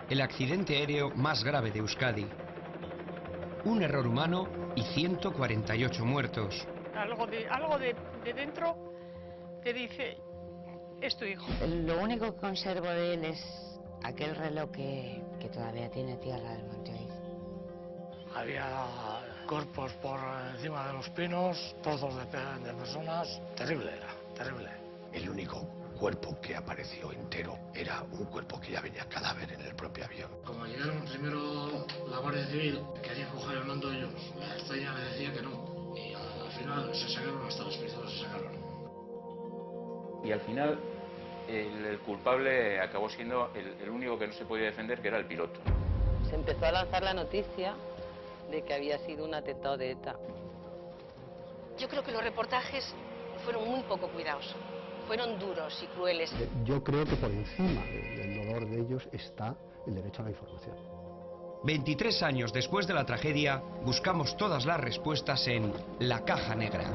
el accidente aéreo más grave de Euskadi. Un error humano y 148 muertos. Algo de dentro te dice, es tu hijo. Lo único que conservo de él es aquel reloj que todavía tiene tierra del Monte Oiz. Había cuerpos por encima de los pinos, trozos de personas. Terrible era, terrible. El único cuerpo que apareció entero era un cuerpo que ya venía cadáver en el propio avión. Como llegaron primero la Guardia Civil, querían coger el mando ellos. La estrella le decía que no. Y al final se sacaron, hasta los pistolas se sacaron. Y al final el culpable acabó siendo el único que no se podía defender, que era el piloto. Se empezó a lanzar la noticia de que había sido un atentado de ETA. Yo creo que los reportajes fueron muy poco cuidados. Fueron duros y crueles. Yo creo que por encima del dolor de ellos está el derecho a la información. 23 años después de la tragedia, buscamos todas las respuestas en La Caja Negra.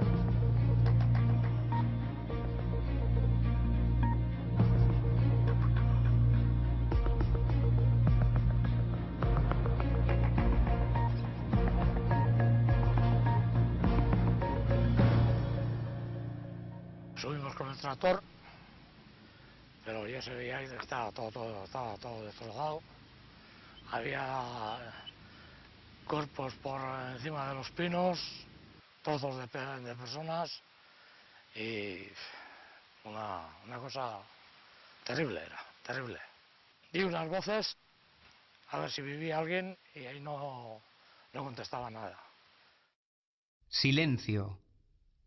Subimos con el tractor, pero ya se veía que estaba todo destrozado. Había cuerpos por encima de los pinos, trozos de personas y una cosa terrible era, terrible. Di unas voces a ver si vivía alguien y ahí no contestaba nada. Silencio.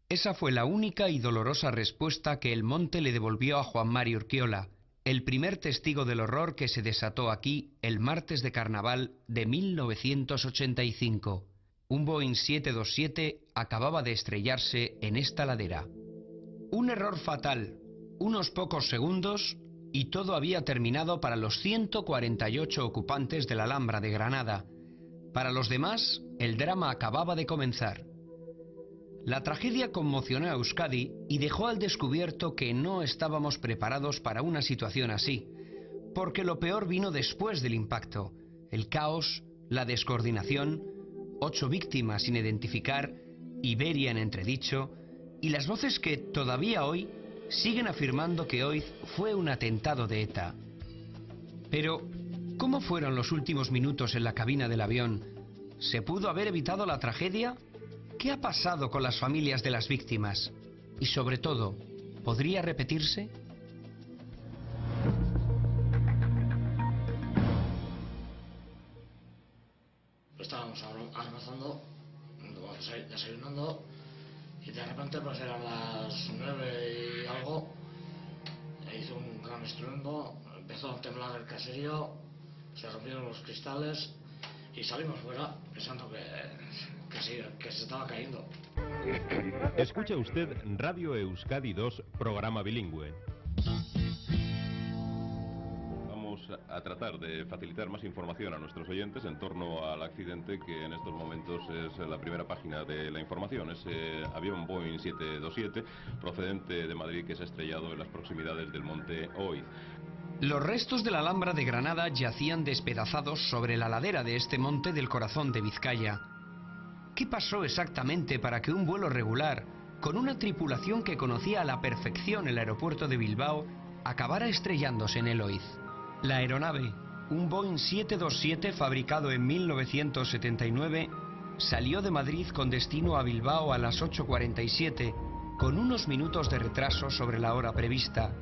Esa fue la única y dolorosa respuesta que el monte le devolvió a Juan Mari Urquiola, el primer testigo del horror que se desató aquí el martes de carnaval de 1985. Un Boeing 727 acababa de estrellarse en esta ladera. Un error fatal, unos pocos segundos y todo había terminado para los 148 ocupantes de la Alhambra de Granada. Para los demás, el drama acababa de comenzar. La tragedia conmocionó a Euskadi y dejó al descubierto que no estábamos preparados para una situación así, porque lo peor vino después del impacto: el caos, la descoordinación, 8 víctimas sin identificar, Iberia en entredicho, y las voces que todavía hoy siguen afirmando que Oiz fue un atentado de ETA. Pero, ¿cómo fueron los últimos minutos en la cabina del avión? ¿Se pudo haber evitado la tragedia? ¿Qué ha pasado con las familias de las víctimas? Y sobre todo, ¿podría repetirse? Estábamos almorzando, desayunando, y de repente pues eran las 9 y algo, hizo un gran estruendo, empezó a temblar el caserío, se rompieron los cristales y salimos fuera pensando que se estaba cayendo. Escucha usted Radio Euskadi 2, programa bilingüe. Vamos a tratar de facilitar más información a nuestros oyentes en torno al accidente que en estos momentos es la primera página de la información. Ese avión Boeing 727 procedente de Madrid que se ha estrellado en las proximidades del monte Oiz. Los restos de la Alhambra de Granada yacían despedazados sobre la ladera de este monte del corazón de Vizcaya. ¿Qué pasó exactamente para que un vuelo regular, con una tripulación que conocía a la perfección el aeropuerto de Bilbao, acabara estrellándose en el Oiz? La aeronave, un Boeing 727 fabricado en 1979, salió de Madrid con destino a Bilbao a las 8:47, con unos minutos de retraso sobre la hora prevista.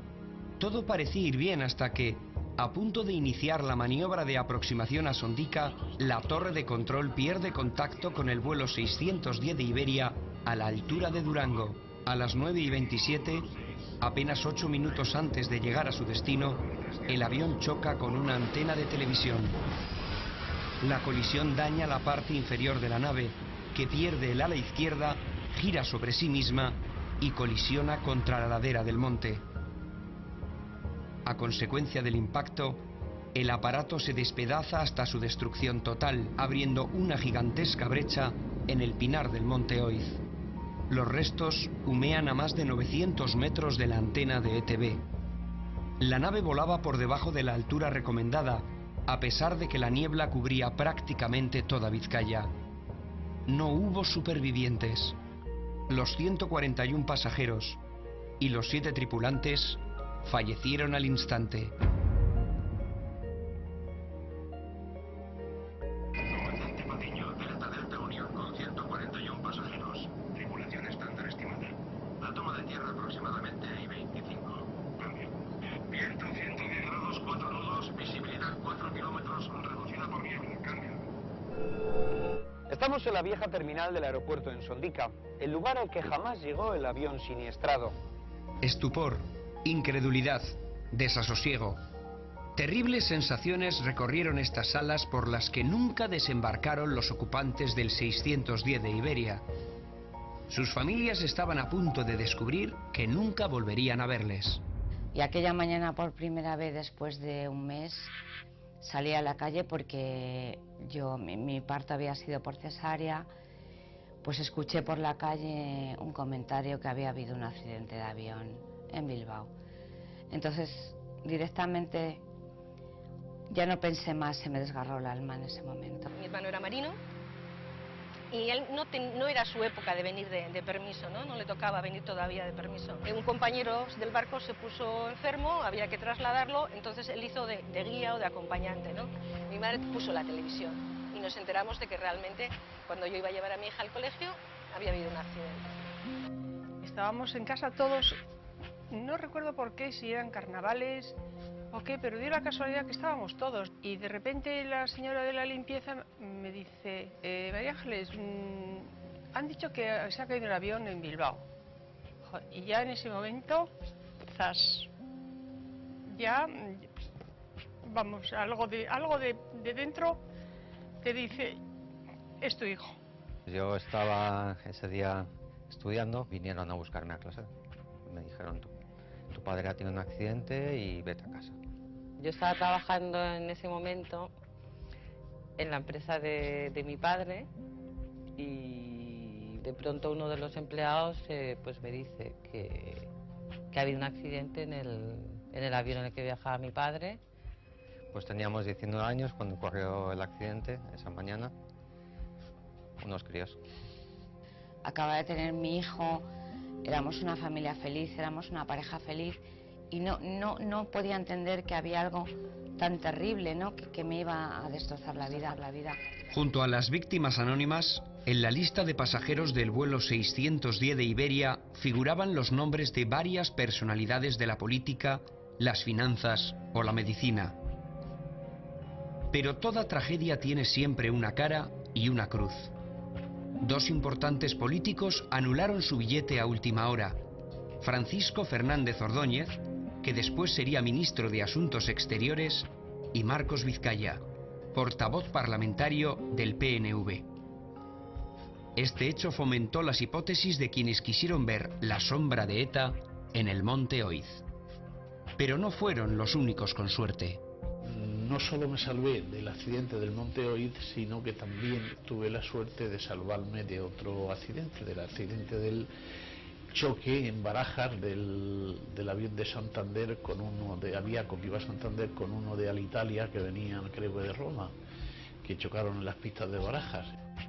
Todo parecía ir bien hasta que, a punto de iniciar la maniobra de aproximación a Sondica, la torre de control pierde contacto con el vuelo 610 de Iberia a la altura de Durango. A las 9:27, apenas 8 minutos antes de llegar a su destino, el avión choca con una antena de televisión. La colisión daña la parte inferior de la nave, que pierde el ala izquierda, gira sobre sí misma y colisiona contra la ladera del monte. A consecuencia del impacto, el aparato se despedaza hasta su destrucción total, abriendo una gigantesca brecha en el pinar del monte Oiz. Los restos humean a más de 900 metros de la antena de ETB. La nave volaba por debajo de la altura recomendada A pesar de que la niebla cubría prácticamente toda Vizcaya, no hubo supervivientes. Los 141 pasajeros y los 7 tripulantes fallecieron al instante. Comandante Patiño, Delta Unión con 141 pasajeros. Tripulación estándar estimada. La toma de tierra aproximadamente I-25. Cambio. Viento 110 grados, 4 nudos, visibilidad 4 kilómetros, reducida por niebla. Cambio. Estamos en la vieja terminal del aeropuerto en Sondica, el lugar al que jamás llegó el avión siniestrado. Estupor, incredulidad, desasosiego. Terribles sensaciones recorrieron estas salas por las que nunca desembarcaron los ocupantes del 610 de Iberia. Sus familias estaban a punto de descubrir que nunca volverían a verles. Y aquella mañana, por primera vez después de un mes, salí a la calle porque mi parto había sido por cesárea. Pues escuché por la calle un comentario que había habido un accidente de avión en Bilbao. Entonces, directamente, ya no pensé más, se me desgarró el alma en ese momento. Mi hermano era marino y él no era su época de venir de permiso, ¿no? No le tocaba venir todavía de permiso. Un compañero del barco se puso enfermo, había que trasladarlo, entonces él hizo de guía o de acompañante, ¿no? Mi madre puso la televisión y nos enteramos de que realmente cuando yo iba a llevar a mi hija al colegio había habido un accidente. Estábamos en casa todos, no recuerdo por qué, si eran carnavales o qué, pero dio la casualidad que estábamos todos. Y de repente la señora de la limpieza me dice, María Ángeles, han dicho que se ha caído un avión en Bilbao. Y ya en ese momento, zas, ya, vamos, algo de dentro te dice, es tu hijo. Yo estaba ese día estudiando, vinieron a buscarme a clase. Me dijeron, tu padre ha tenido un accidente y vete a casa. Yo estaba trabajando en ese momento en la empresa de mi padre y de pronto uno de los empleados pues me dice que ha habido un accidente en el avión en el que viajaba mi padre. Pues teníamos 19 años cuando ocurrió el accidente esa mañana, unos críos. Acaba de tener mi hijo, éramos una familia feliz, éramos una pareja feliz y no podía entender que había algo tan terrible, ¿no? que me iba a destrozar la vida. Junto a las víctimas anónimas, en la lista de pasajeros del vuelo 610 de Iberia figuraban los nombres de varias personalidades de la política, las finanzas o la medicina. Pero toda tragedia tiene siempre una cara y una cruz. 2 importantes políticos anularon su billete a última hora. Francisco Fernández Ordóñez, que después sería ministro de Asuntos Exteriores, y Marcos Vizcaya, portavoz parlamentario del PNV. Este hecho fomentó las hipótesis de quienes quisieron ver la sombra de ETA en el Monte Oiz. Pero no fueron los únicos con suerte. No solo me salvé del accidente del Monte Oiz, sino que también tuve la suerte de salvarme de otro accidente, del accidente del choque en Barajas del avión de Santander con uno de Aviaco que iba a Santander con uno de Alitalia que venían, creo, de Roma, que chocaron en las pistas de Barajas.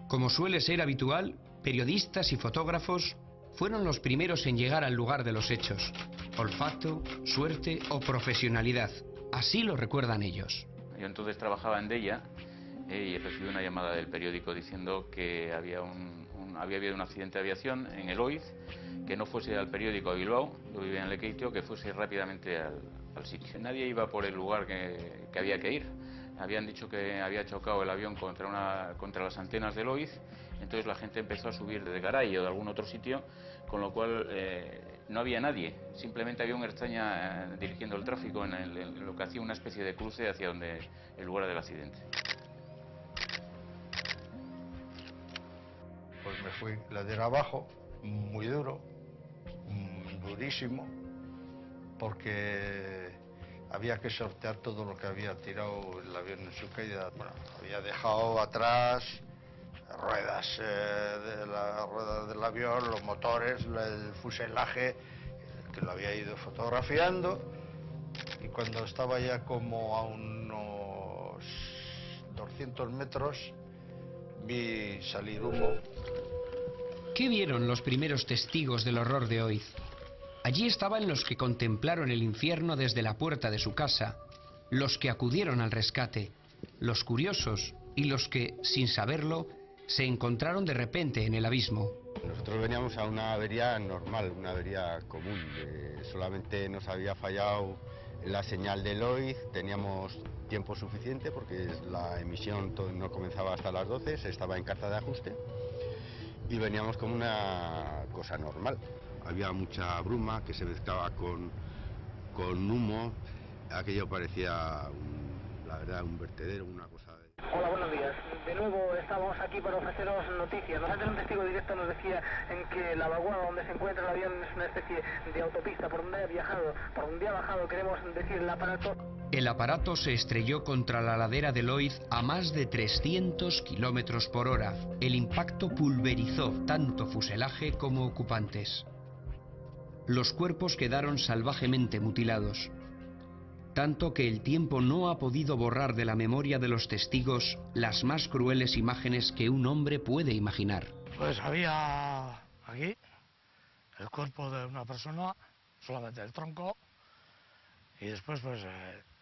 Como suele ser habitual, periodistas y fotógrafos fueron los primeros en llegar al lugar de los hechos. Olfato, suerte o profesionalidad. Así lo recuerdan ellos. Yo entonces trabajaba en Deia y recibí una llamada del periódico diciendo que había habido un accidente de aviación en el Oiz, que no fuese al periódico a Bilbao, yo vivía en Lekeitio, que fuese rápidamente al sitio. Nadie iba por el lugar que había que ir. Habían dicho que había chocado el avión contra las antenas del Oiz, entonces la gente empezó a subir de Garay o de algún otro sitio, con lo cual no había nadie, simplemente había un Ertzaina dirigiendo el tráfico en lo que hacía una especie de cruce hacia el lugar del accidente. Pues me fui ladera abajo, muy duro, durísimo, porque había que sortear todo lo que había tirado el avión en su caída. Bueno, había dejado atrás ruedas del avión, los motores, el fuselaje, que lo había ido fotografiando, y cuando estaba ya como a unos 300 metros vi salir humo. ¿Qué vieron los primeros testigos del horror de Oiz? Allí estaban los que contemplaron el infierno desde la puerta de su casa, los que acudieron al rescate, los curiosos y los que, sin saberlo, se encontraron de repente en el abismo. Nosotros veníamos a una avería normal, una avería común. Solamente nos había fallado la señal del Oiz, teníamos tiempo suficiente porque la emisión no comenzaba hasta las 12, se estaba en carta de ajuste y veníamos como una cosa normal. Había mucha bruma que se mezclaba con humo, aquello parecía, la verdad, un vertedero, una cosa... Hola, buenos días. De nuevo estamos aquí para ofreceros noticias. Antes un testigo directo nos decía en que la vaguada donde se encuentra el avión es una especie de autopista por donde ha viajado, por donde ha bajado, queremos decir el aparato. El aparato se estrelló contra la ladera del Oiz a más de 300 kilómetros por hora. El impacto pulverizó tanto fuselaje como ocupantes. Los cuerpos quedaron salvajemente mutilados, tanto que el tiempo no ha podido borrar de la memoria de los testigos las más crueles imágenes que un hombre puede imaginar. Pues había aquí el cuerpo de una persona, solamente el tronco, y después pues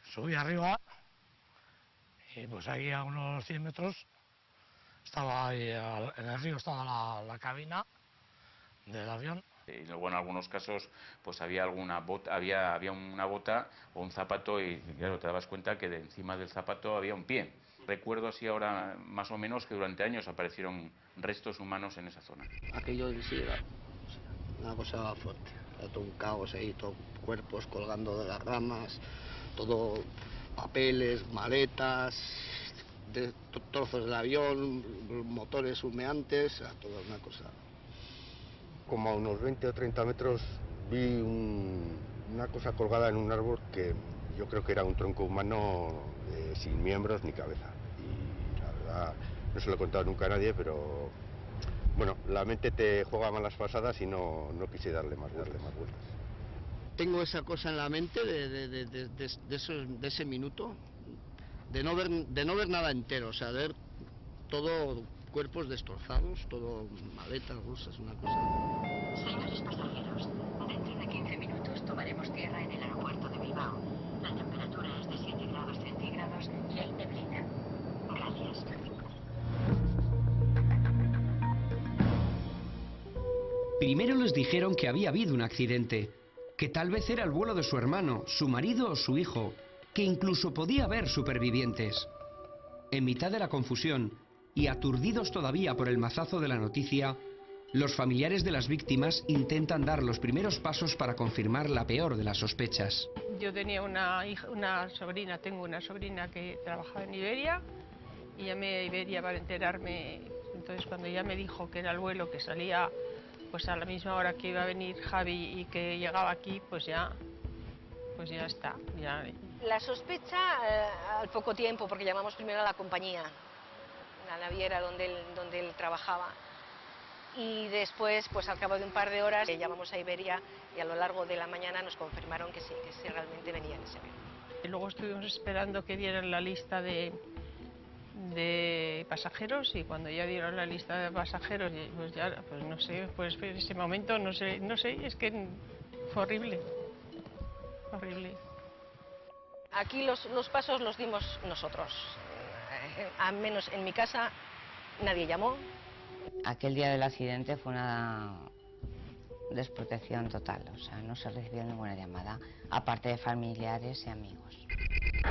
subí arriba y pues aquí a unos 100 metros estaba ahí, en el río estaba la cabina del avión. Y luego en algunos casos pues había alguna bota, había una bota o un zapato y claro, te dabas cuenta que de encima del zapato había un pie. Recuerdo así ahora más o menos que durante años aparecieron restos humanos en esa zona. Aquello en sí era una cosa fuerte, era todo un caos ahí, todo cuerpos colgando de las ramas, todo papeles, maletas, trozos del avión, motores humeantes, era toda una cosa. Como a unos 20 o 30 metros vi una cosa colgada en un árbol que yo creo que era un tronco humano sin miembros ni cabeza. Y la verdad, no se lo he contado nunca a nadie, pero bueno, la mente te juega malas pasadas y no quise darle más vueltas. Tengo esa cosa en la mente de ese minuto, de no ver nada entero, o sea, de ver todo cuerpos destrozados, todo maletas, bolsas, una cosa. Señores pasajeros, dentro de 15 minutos tomaremos tierra en el aeropuerto de Bilbao. La temperatura es de 7 grados centígrados y hay neblina. Gracias. Primero les dijeron que había habido un accidente, que tal vez era el vuelo de su hermano, su marido o su hijo, que incluso podía haber supervivientes. En mitad de la confusión, y aturdidos todavía por el mazazo de la noticia, los familiares de las víctimas intentan dar los primeros pasos para confirmar la peor de las sospechas. Yo tenía tengo una sobrina que trabajaba en Iberia y llamé a Iberia para enterarme. Entonces cuando ella me dijo que era el vuelo que salía pues a la misma hora que iba a venir Javi y que llegaba aquí, pues ya está. La sospecha al poco tiempo, porque llamamos primero a la compañía, la naviera donde él trabajaba, y después, pues al cabo de un par de horas, llamamos a Iberia y a lo largo de la mañana nos confirmaron que sí realmente venía en ese avión. Y luego estuvimos esperando que dieran la lista de pasajeros y cuando ya dieron la lista de pasajeros, pues ya, pues no sé, pues en ese momento no sé, es que fue horrible. Aquí los pasos los dimos nosotros, al menos en mi casa nadie llamó. Aquel día del accidente fue una desprotección total, o sea, no se recibió ninguna llamada, aparte de familiares y amigos.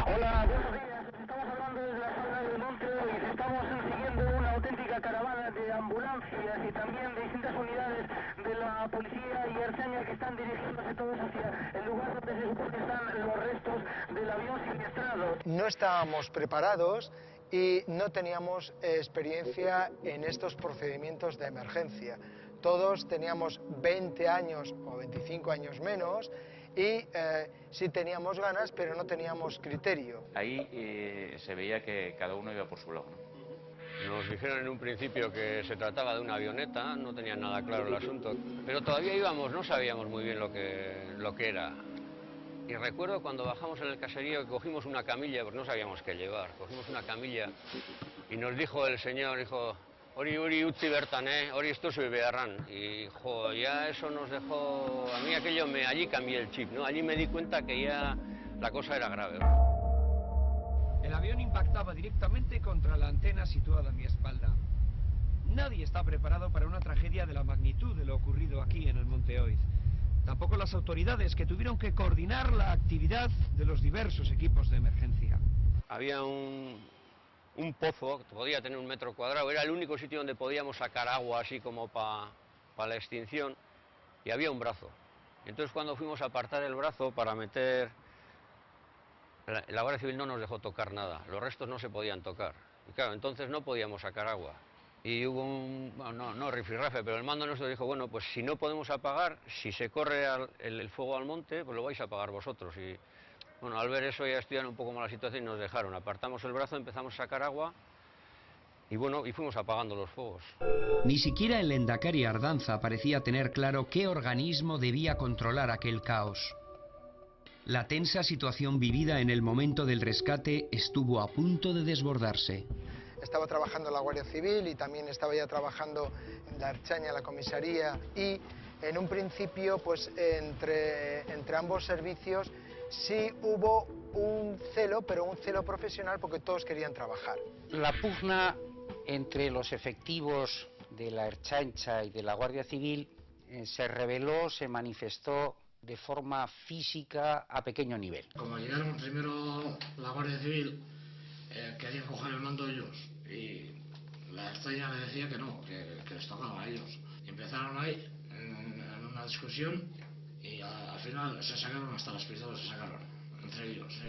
Hola, buenos días. Estamos hablando desde la zona del Monte Oiz. Estamos siguiendo una auténtica caravana de ambulancias y también de distintas unidades de la policía y Ertzaintza que están dirigiéndose todos hacia el lugar donde se supone que están los restos del avión siniestrado. No estábamos preparados y no teníamos experiencia en estos procedimientos de emergencia. Todos teníamos 20 años o 25 años menos y sí teníamos ganas, pero no teníamos criterio. Ahí se veía que cada uno iba por su lado, ¿no? Nos dijeron en un principio que se trataba de una avioneta, no tenían nada claro el asunto, pero todavía íbamos, no sabíamos muy bien lo que era. Y recuerdo cuando bajamos en el caserío que cogimos una camilla, porque no sabíamos qué llevar, cogimos una camilla y nos dijo el señor, dijo, hori utzi bertan, hori esto se beharran. Y jo, ya eso nos dejó, a mí aquello, allí cambié el chip, ¿no? Allí me di cuenta que ya la cosa era grave. El avión impactaba directamente contra la antena situada a mi espalda. Nadie está preparado para una tragedia de la magnitud de lo ocurrido aquí en el Monte Oiz. Tampoco las autoridades, que tuvieron que coordinar la actividad de los diversos equipos de emergencia. Había un pozo que podía tener 1 metro cuadrado, era el único sitio donde podíamos sacar agua así como para la extinción, y había un brazo. Entonces cuando fuimos a apartar el brazo para meter, la Guardia Civil no nos dejó tocar nada, los restos no se podían tocar, y claro, entonces no podíamos sacar agua. Y hubo no rifirrafe, pero el mando nuestro dijo, bueno, pues si no podemos apagar, si se corre el fuego al monte, pues lo vais a apagar vosotros. Y bueno, al ver eso ya estudiaron un poco más la situación y nos dejaron. Apartamos el brazo, empezamos a sacar agua y bueno, y fuimos apagando los fuegos. Ni siquiera el Lehendakari Ardanza parecía tener claro qué organismo debía controlar aquel caos. La tensa situación vivida en el momento del rescate estuvo a punto de desbordarse. Estaba trabajando en la Guardia Civil y también estaba ya trabajando en la Ertzaintza, la comisaría, y en un principio pues entre ambos servicios sí hubo un celo, pero un celo profesional porque todos querían trabajar. La pugna entre los efectivos de la Ertzaintza y de la Guardia Civil se reveló, se manifestó de forma física a pequeño nivel. Como llegaron primero la Guardia Civil, querían coger el mando ellos y la Ertzaintza le decía que no, que les tocaba a ellos. Y empezaron ahí en una discusión y al final se sacaron hasta las pistolas, se sacaron entre ellos.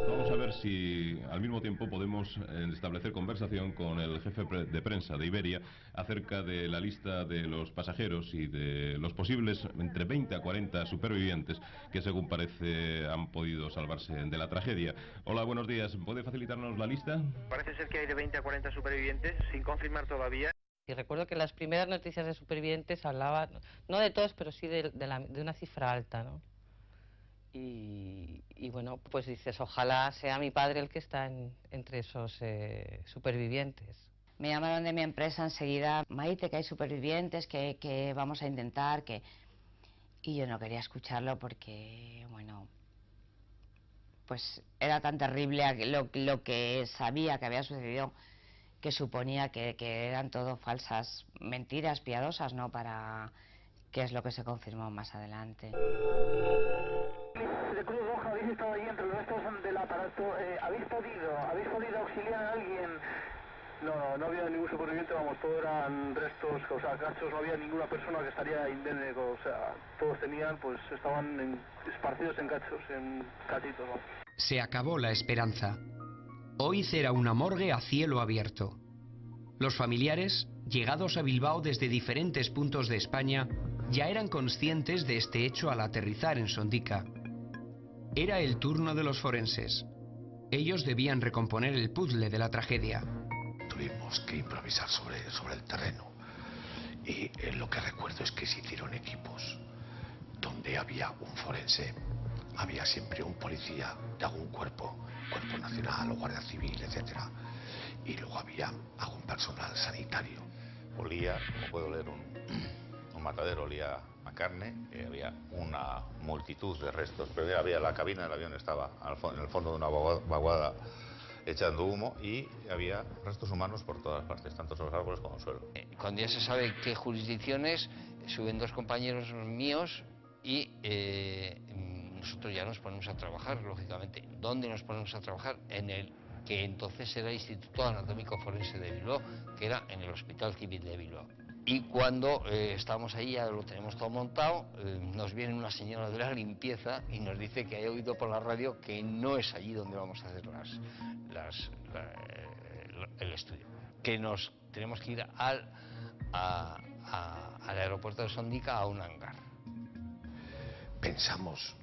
Vamos a ver si al mismo tiempo podemos establecer conversación con el jefe de prensa de Iberia acerca de la lista de los pasajeros y de los posibles entre 20 a 40 supervivientes que según parece han podido salvarse de la tragedia. Hola, buenos días. ¿Puede facilitarnos la lista? Parece ser que hay de 20 a 40 supervivientes, sin confirmar todavía. Y recuerdo que las primeras noticias de supervivientes hablaban, no de todos, pero sí de una cifra alta, ¿no? Y bueno, pues dices, ojalá sea mi padre el que está entre esos supervivientes. Me llamaron de mi empresa enseguida, Maite, que hay supervivientes, que vamos a intentar, que... Y yo no quería escucharlo porque, bueno, pues era tan terrible lo que sabía que había sucedido, que suponía que eran todo falsas mentiras piadosas, ¿no? Para... que es lo que se confirmó más adelante. De Cruz Roja, habéis estado ahí entre los restos del aparato, ¿habéis podido auxiliar a alguien? No había ningún superviviente, vamos, todos eran restos, o sea, cachos, no había ninguna persona que estaría indemne, o sea, todos tenían, pues estaban esparcidos en cachos, en cachitos, vamos. Se acabó la esperanza. Oiz era una morgue a cielo abierto. Los familiares, llegados a Bilbao desde diferentes puntos de España, ya eran conscientes de este hecho al aterrizar en Sondica. Era el turno de los forenses. Ellos debían recomponer el puzzle de la tragedia. Tuvimos que improvisar sobre el terreno. Y lo que recuerdo es que se hicieron equipos donde había un forense, había siempre un policía de algún cuerpo nacional o guardia civil, etcétera, y luego había algún personal sanitario. Olía, como puedo leer, un matadero, olía a carne, había una multitud de restos, pero había la cabina del avión, estaba en el fondo de una vaguada echando humo y había restos humanos por todas partes, tanto sobre los árboles como en el suelo. Cuando ya se sabe qué jurisdicciones, suben 2 compañeros míos y nosotros ya nos ponemos a trabajar, lógicamente. ¿Dónde nos ponemos a trabajar? En el que entonces era el Instituto Anatómico Forense de Bilbao, que era en el Hospital Civil de Bilbao. Y cuando estamos ahí, ya lo tenemos todo montado, nos viene una señora de la limpieza y nos dice que ha oído por la radio que no es allí donde vamos a hacer el estudio. Que nos tenemos que ir al aeropuerto de Sondica, a un hangar. Pensamos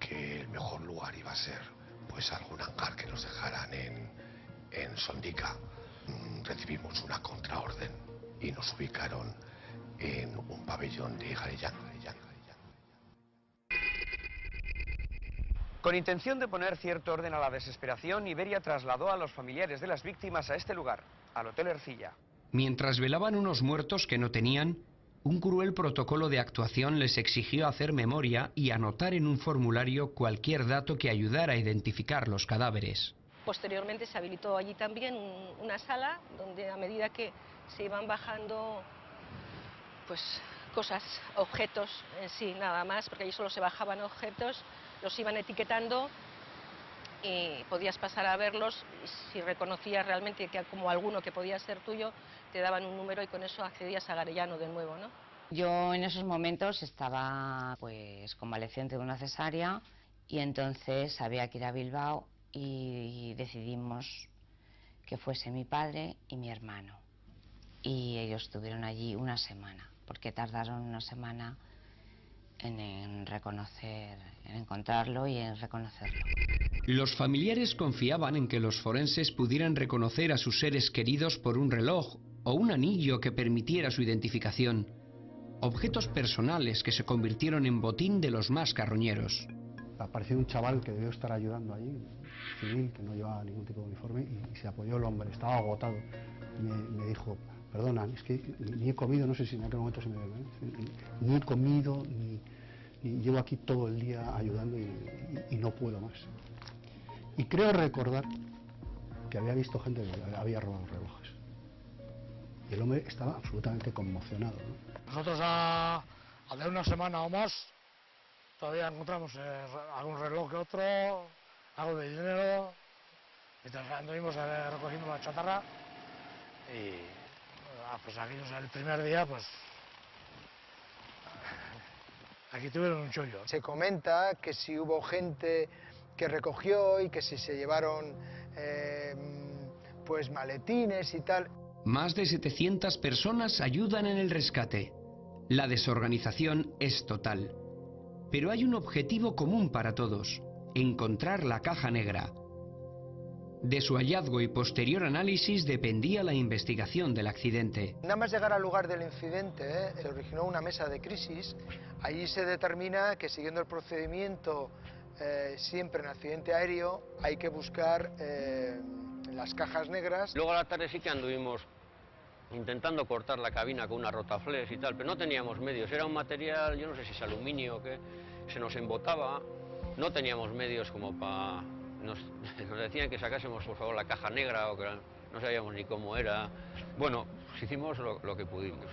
que el mejor lugar iba a ser pues algún hangar que nos dejaran en Sondica. Recibimos una contraorden y nos ubicaron en un pabellón de Garellano. Con intención de poner cierto orden a la desesperación, Iberia trasladó a los familiares de las víctimas a este lugar, al Hotel Ercilla. Mientras velaban unos muertos que no tenían, un cruel protocolo de actuación les exigió hacer memoria y anotar en un formulario cualquier dato que ayudara a identificar los cadáveres. Posteriormente se habilitó allí también una sala donde a medida que se iban bajando pues cosas, objetos en sí, nada más, porque allí solo se bajaban objetos, los iban etiquetando y podías pasar a verlos y si reconocías realmente que como alguno que podía ser tuyo, te daban un número y con eso accedías a Garellano de nuevo, ¿no? Yo en esos momentos estaba pues convaleciente de una cesárea y entonces había que ir a Bilbao y decidimos que fuese mi padre y mi hermano. Y ellos estuvieron allí una semana, porque tardaron una semana en reconocer, en encontrarlo y en reconocerlo. Los familiares confiaban en que los forenses pudieran reconocer a sus seres queridos por un reloj o un anillo que permitiera su identificación. Objetos personales que se convirtieron en botín de los más carroñeros. Apareció un chaval que debió estar ayudando allí, civil, que no llevaba ningún tipo de uniforme, y se apoyó el hombre, estaba agotado. Me dijo, perdona, es que ni he comido, no sé si en aquel momento se me ve, ni he comido, ni llevo aquí todo el día ayudando y no puedo más. Y creo recordar que había visto gente que había robado relojes. Y el hombre estaba absolutamente conmocionado, ¿no? Nosotros al de una semana o más todavía encontramos algún reloj que otro, algo de dinero, mientras anduvimos recogiendo la chatarra y pues aquellos el primer día pues aquí tuvieron un chollo. Se comenta que si hubo gente que recogió y que si se llevaron pues maletines y tal. Más de 700 personas ayudan en el rescate. La desorganización es total. Pero hay un objetivo común para todos: encontrar la caja negra. De su hallazgo y posterior análisis dependía la investigación del accidente. Nada más llegar al lugar del incidente, se originó una mesa de crisis. Allí se determina que siguiendo el procedimiento siempre en accidente aéreo hay que buscar las cajas negras. Luego a la tarde sí que anduvimos intentando cortar la cabina con una rotaflex y tal, pero no teníamos medios. Era un material, yo no sé si es aluminio o qué, se nos embotaba. No teníamos medios como para... Nos decían que sacásemos por favor la caja negra o que no sabíamos ni cómo era. Bueno, pues hicimos lo que pudimos.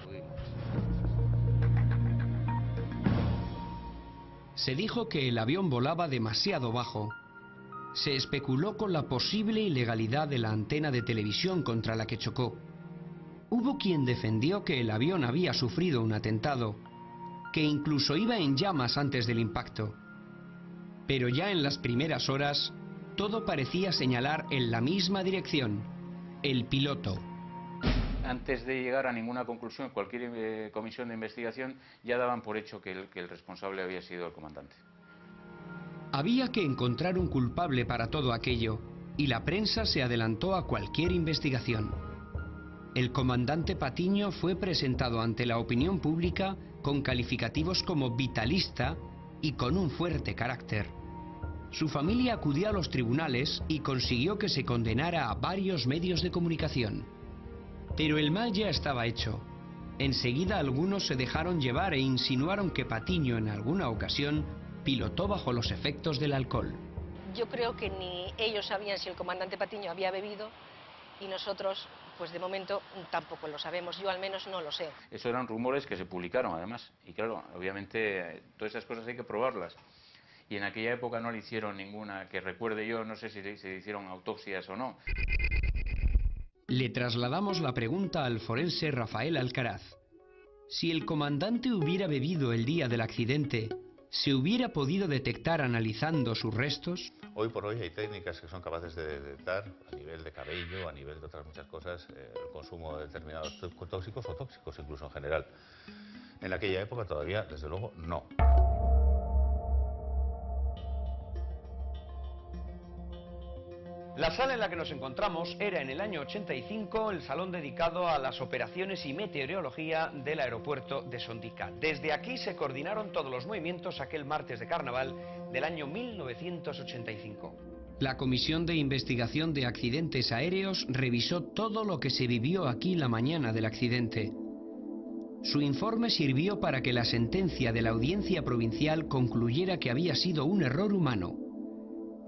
Se dijo que el avión volaba demasiado bajo. Se especuló con la posible ilegalidad de la antena de televisión contra la que chocó. Hubo quien defendió que el avión había sufrido un atentado, que incluso iba en llamas antes del impacto. Pero ya en las primeras horas, todo parecía señalar en la misma dirección: el piloto. Antes de llegar a ninguna conclusión, cualquier comisión de investigación ya daban por hecho que el responsable había sido el comandante. Había que encontrar un culpable para todo aquello, y la prensa se adelantó a cualquier investigación. El comandante Patiño fue presentado ante la opinión pública con calificativos como vitalista y con un fuerte carácter. Su familia acudió a los tribunales y consiguió que se condenara a varios medios de comunicación. Pero el mal ya estaba hecho. Enseguida algunos se dejaron llevar e insinuaron que Patiño en alguna ocasión pilotó bajo los efectos del alcohol. Yo creo que ni ellos sabían si el comandante Patiño había bebido y nosotros, pues de momento tampoco lo sabemos, yo al menos no lo sé. Eso eran rumores que se publicaron además, y claro, obviamente todas esas cosas hay que probarlas. Y en aquella época no le hicieron ninguna, que recuerde yo, no sé si se hicieron autopsias o no. Le trasladamos la pregunta al forense Rafael Alcaraz. Si el comandante hubiera bebido el día del accidente, ¿se hubiera podido detectar analizando sus restos? Hoy por hoy hay técnicas que son capaces de detectar a nivel de cabello, a nivel de otras muchas cosas, el consumo de determinados tóxicos o tóxicos incluso en general. En aquella época todavía, desde luego, no. La sala en la que nos encontramos era en el año 85 el salón dedicado a las operaciones y meteorología del aeropuerto de Sondica. Desde aquí se coordinaron todos los movimientos aquel martes de carnaval del año 1985. La Comisión de Investigación de Accidentes Aéreos revisó todo lo que se vivió aquí la mañana del accidente. Su informe sirvió para que la sentencia de la Audiencia Provincial concluyera que había sido un error humano.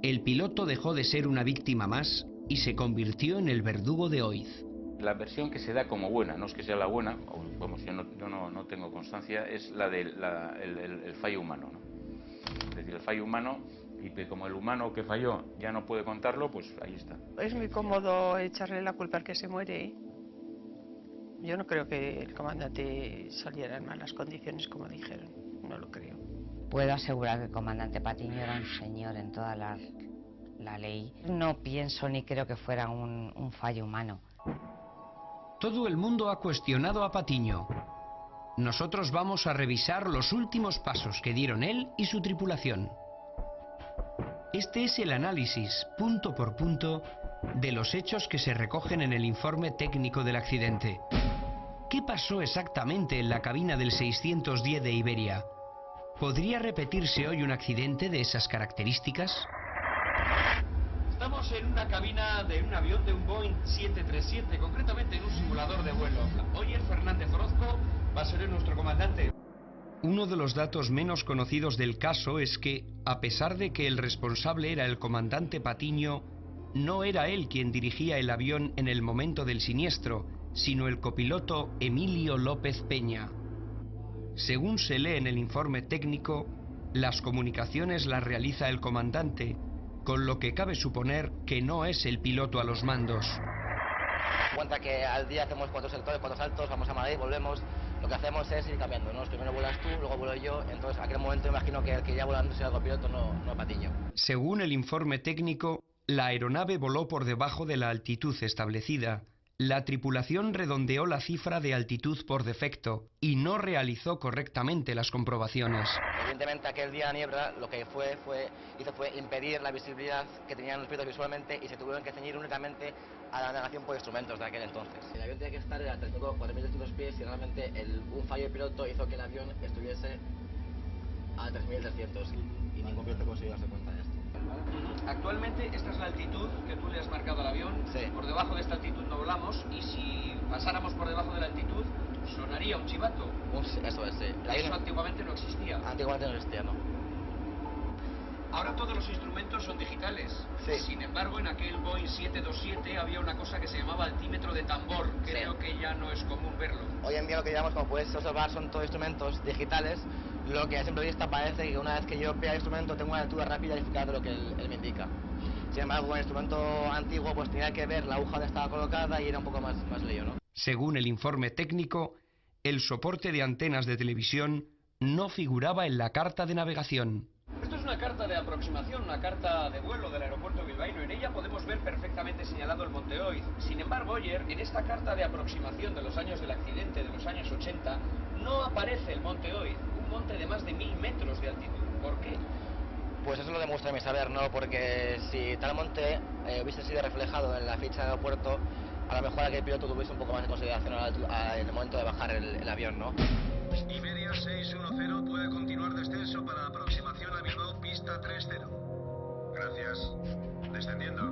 El piloto dejó de ser una víctima más y se convirtió en el verdugo de Oiz. La versión que se da como buena, no es que sea la buena, o, vamos, yo no tengo constancia, es la del el fallo humano, ¿no? Es decir, el fallo humano, y que como el humano que falló ya no puede contarlo, pues ahí está. Es muy cómodo echarle la culpa al que se muere, ¿eh? Yo no creo que el comandante saliera en malas condiciones, como dijeron. No lo creo. Puedo asegurar que el comandante Patiño era un señor en toda la ley. No pienso ni creo que fuera un fallo humano. Todo el mundo ha cuestionado a Patiño. Nosotros vamos a revisar los últimos pasos que dieron él y su tripulación. Este es el análisis, punto por punto, de los hechos que se recogen en el informe técnico del accidente. ¿Qué pasó exactamente en la cabina del 610 de Iberia? ¿Podría repetirse hoy un accidente de esas características? Estamos en una cabina de un avión de un Boeing 737, concretamente en un simulador de vuelo. Hoy el Fernández Orozco va a ser nuestro comandante. Uno de los datos menos conocidos del caso es que, a pesar de que el responsable era el comandante Patiño, no era él quien dirigía el avión en el momento del siniestro, sino el copiloto Emilio López Peña. Según se lee en el informe técnico, las comunicaciones las realiza el comandante, con lo que cabe suponer que no es el piloto a los mandos. Cuenta que al día hacemos 4 sectores, 4 saltos, vamos a Madrid, volvemos. Lo que hacemos es ir cambiando, ¿no? Primero vuelas tú, luego vuelo yo, entonces en aquel momento imagino que el que ya volando sea el copiloto, no Patiño. Según el informe técnico, la aeronave voló por debajo de la altitud establecida. La tripulación redondeó la cifra de altitud por defecto y no realizó correctamente las comprobaciones. Evidentemente aquel día la niebla lo que hizo fue impedir la visibilidad que tenían los pilotos visualmente y se tuvieron que ceñir únicamente a la navegación por instrumentos de aquel entonces. El avión tenía que estar a 4.300 pies y realmente un fallo de piloto hizo que el avión estuviese a 3.300 y ningún piloto consiguió darse cuenta de esto. Actualmente esta es la altitud que tú le has marcado al avión. Sí. Por debajo de esta altitud no volamos y si pasáramos por debajo de la altitud sonaría un chivato. Eso es, sí. Eso antiguamente no existía. Antiguamente no existía, ¿no? Ahora todos los instrumentos son digitales. Sí. Sin embargo, en aquel Boeing 727 había una cosa que se llamaba altímetro de tambor. Creo que ya no es común verlo. Hoy en día lo que llevamos, como puedes observar, son todos instrumentos digitales, lo que a simple vista parece que una vez que yo vea el instrumento tengo una lectura rápida y eficaz de lo que él me indica. Sin embargo, con el instrumento antiguo pues tenía que ver la aguja donde estaba colocada y era un poco más lío, ¿no? Según el informe técnico, el soporte de antenas de televisión no figuraba en la carta de navegación. Esto es una carta de aproximación, una carta de vuelo del aeropuerto bilbaíno. En ella podemos ver perfectamente señalado el Monte Oiz. Sin embargo, Oyer, en esta carta de aproximación de los años del accidente, de los años 80, no aparece el Monte Oiz, un monte de más de 1000 metros de altitud. ¿Por qué? Pues eso lo demuestra mi saber, ¿no? Porque si tal monte hubiese sido reflejado en la ficha del aeropuerto, a lo mejor aquel piloto tuviese un poco más de consideración en el momento de bajar el avión, ¿no? Iberia 610 puede continuar descenso para aproximación a Bilbao, pista 30. Gracias. Descendiendo.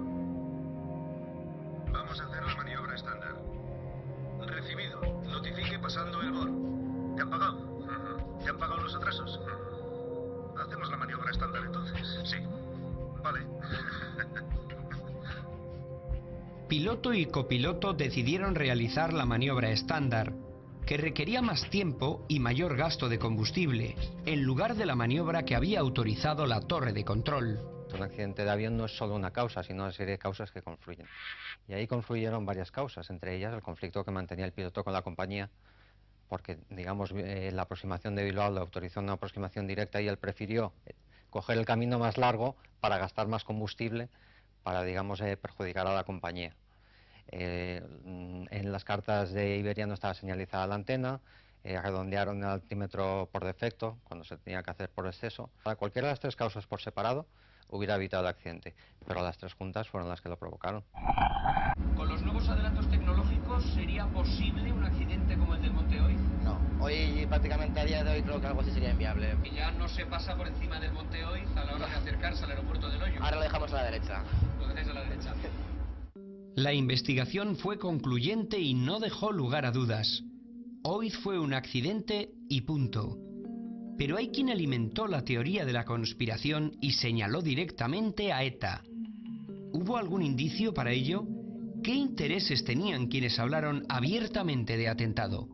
Vamos a hacer la maniobra estándar. Recibido. Notifique pasando el BOR. ¿Te han pagado? ¿Te han pagado los atrasos? Hacemos la maniobra estándar entonces. Sí. Vale. Piloto y copiloto decidieron realizar la maniobra estándar, que requería más tiempo y mayor gasto de combustible, en lugar de la maniobra que había autorizado la torre de control. Un accidente de avión no es solo una causa, sino una serie de causas que confluyen. Y ahí confluyeron varias causas, entre ellas el conflicto que mantenía el piloto con la compañía, porque, digamos, la aproximación de Bilbao le autorizó una aproximación directa y él prefirió coger el camino más largo para gastar más combustible, para, digamos, perjudicar a la compañía. En las cartas de Iberia no estaba señalizada la antena, redondearon el altímetro por defecto, cuando se tenía que hacer por exceso. Para cualquiera de las tres causas por separado hubiera evitado el accidente, pero las tres juntas fueron las que lo provocaron. ¿Con los nuevos adelantos tecnológicos sería posible un accidente como el del Monte Oiz? No, hoy prácticamente a día de hoy creo que algo así sería inviable. Y ya no se pasa por encima del Monte Oiz a la hora de acercarse al aeropuerto del Hoyo. Ahora lo dejamos a la derecha. Lo dejáis a la derecha. La investigación fue concluyente y no dejó lugar a dudas. Oiz fue un accidente y punto. Pero hay quien alimentó la teoría de la conspiración y señaló directamente a ETA. ¿Hubo algún indicio para ello? ¿Qué intereses tenían quienes hablaron abiertamente de atentado?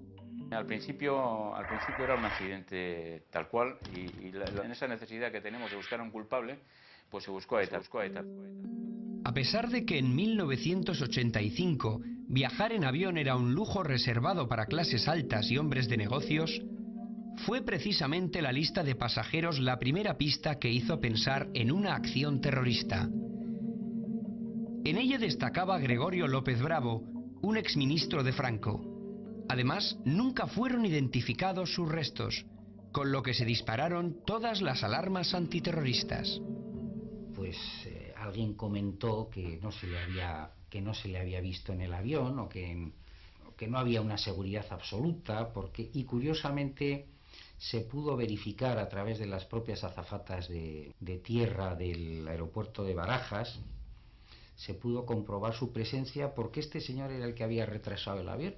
Al principio era un accidente tal cual y en esa necesidad que tenemos de buscar a un culpable, pues se buscó a ETA. A pesar de que en 1985 viajar en avión era un lujo reservado para clases altas y hombres de negocios, fue precisamente la lista de pasajeros la primera pista que hizo pensar en una acción terrorista. En ella destacaba Gregorio López Bravo, un exministro de Franco. Además, nunca fueron identificados sus restos, con lo que se dispararon todas las alarmas antiterroristas. Pues alguien comentó que no se le había visto en el avión o que no había una seguridad absoluta, y curiosamente se pudo verificar a través de las propias azafatas de tierra del aeropuerto de Barajas. Se pudo comprobar su presencia porque este señor era el que había retrasado el avión.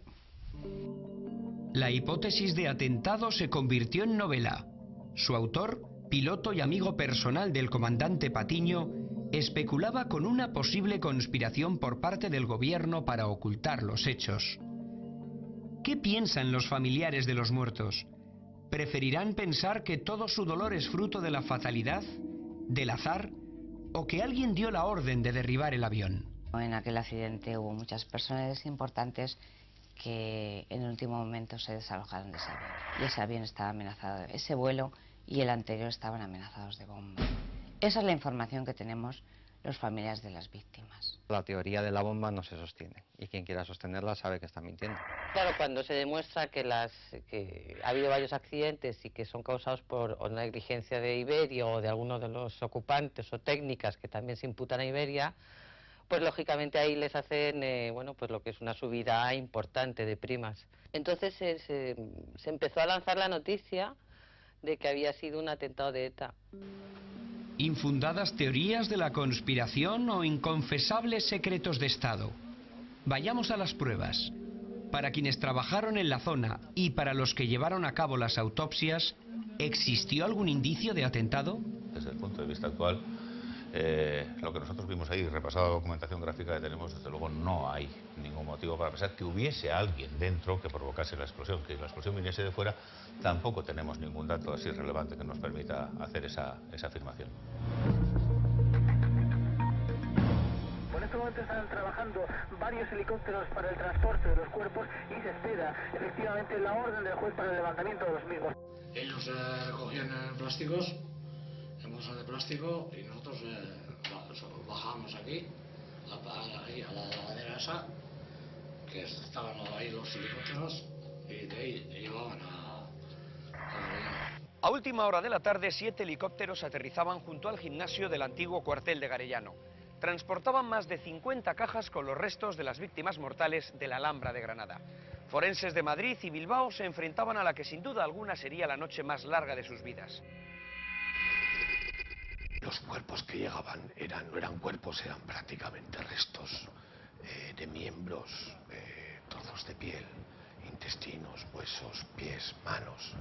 La hipótesis de atentado se convirtió en novela. Su autor, piloto y amigo personal del comandante Patiño, especulaba con una posible conspiración por parte del gobierno para ocultar los hechos. ¿Qué piensan los familiares de los muertos? ¿Preferirán pensar que todo su dolor es fruto de la fatalidad, del azar, o que alguien dio la orden de derribar el avión? En aquel accidente hubo muchas personas importantes que en el último momento se desalojaron de ese avión. Y ese avión estaba amenazado, ese vuelo y el anterior estaban amenazados de bomba. Esa es la información que tenemos los familiares de las víctimas. La teoría de la bomba no se sostiene y quien quiera sostenerla sabe que está mintiendo. Claro, cuando se demuestra que ha habido varios accidentes y que son causados por una negligencia de Iberia o de algunos de los ocupantes o técnicas que también se imputan a Iberia, pues lógicamente ahí les hacen pues lo que es una subida importante de primas. Entonces se empezó a lanzar la noticia de que había sido un atentado de ETA. ¿Infundadas teorías de la conspiración o inconfesables secretos de Estado? Vayamos a las pruebas. Para quienes trabajaron en la zona y para los que llevaron a cabo las autopsias, ¿existió algún indicio de atentado? Desde el punto de vista actual, lo que nosotros vimos ahí, repasada la documentación gráfica que tenemos, desde luego no hay ningún motivo para pensar que hubiese alguien dentro que provocase la explosión. Que la explosión viniese de fuera, tampoco tenemos ningún dato así relevante que nos permita hacer esa afirmación. En este momento están trabajando varios helicópteros para el transporte de los cuerpos y se espera efectivamente la orden del juez para el levantamiento de los mismos. Ellos recogían plásticos, en bolsas de plástico, y nosotros bajábamos aquí, a la ladera esa, que estaban ahí los helicópteros, y de ahí llevaban a Garellano. A última hora de la tarde, 7 helicópteros aterrizaban junto al gimnasio del antiguo cuartel de Garellano. Transportaban más de 50 cajas con los restos de las víctimas mortales de la Alhambra de Granada. Forenses de Madrid y Bilbao se enfrentaban a la que sin duda alguna sería la noche más larga de sus vidas. Los cuerpos que llegaban no eran cuerpos, eran prácticamente restos de miembros, trozos de piel, intestinos, huesos, pies, manos.